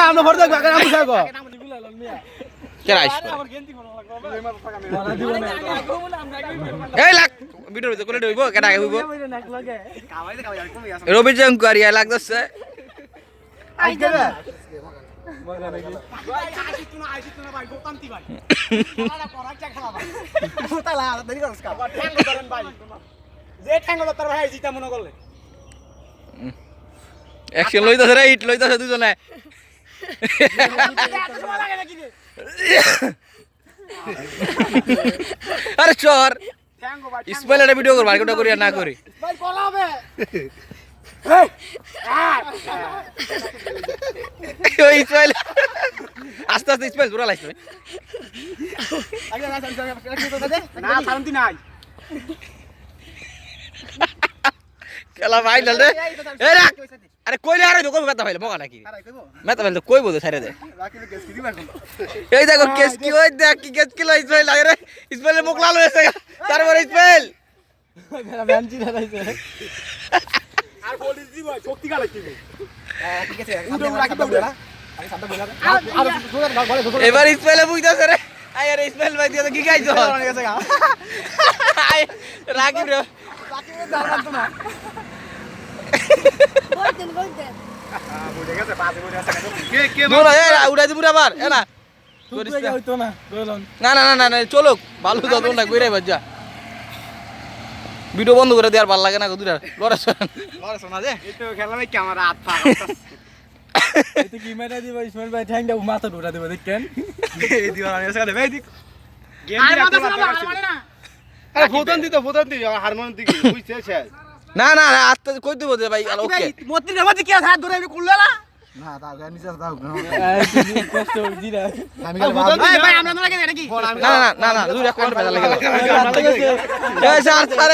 আমরা ভর দেখ আগে নাম বুঝাগো কেরা আইস এই লাগ ভিডিও ভিতর কোনে হইব কেডা আগে হইব রবি জঙ্কারি লাগতেছে আইছে রে অ্যাকশন লইতাছে রে হিট লইতাছে দুজনে আরে চর ইসমাইল একটা ভিডিও কর মার্কেটটা করি আর না করি ভাই বলাবে ওই ইসমাইল আস্তে আস্তে ইসমাইল জোরা লাগছে না শান্তি নাই খেলা ফাইনাল রে এ রাখ আরে কইলে আরে তো কই মেতা ফাইলে বকা নাকি মেতা ফাইলে তো কই বলতে ছাইরে দে এই দেখো কেস কি ওই দেখ কি কেস কি লই ইসমাইল আরে ইসমাইলের মুখ লাল হয়েছে তারপরে ইসমাইল ভ্যানচি দাঁড়াইছে আর বলি দি ভাই শক্তি গালে কি ঠিক আছে উড়ে রাখি দাও না আমি সামনে বলা আর জোরে ঘরে ধরে এবার ইসমাইলে বুঝতাছে রে আয় আরে ইসমাইল ভাই দিয়ে কি খাইছো আয় রাখি রে রাখি দাঁড়ান তো না বলতেন বুঝে গেছে পাশে বুঝে আছে কে কে দৌড়া এ উড়াই দিবি আবার এ না করিস তুই হইতো না বলুন না না না না চলো ভালো দাও না কইরাই বাজা ভিডিও বন্ধ করে দেওয়ার ভালো লাগে না দুটা লড়া শোনা যে এই তো খেলা ভাই ক্যামেরা হাত পা এই তো কি মেরা দিব ইসমাইল ভাই ঠ্যাংটা মাথা ঢোটা দিব দেখেন এই দিও আমি এসে ভাই দিক গেম দিরা না আরে ফোটন দি হারমোনিয়াম দিকে বুঝছে শেষ না না আত্মা কই দিব যে ভাই ওকে মতি রে মতি কি হাত ধরে আমি করলে না না দাও নিচে দাও কষ্ট দিরা আমি ভাই আমরা না লাগে নাকি না না না না দুইটা কোন পেলা লাগে এই স্যার স্যার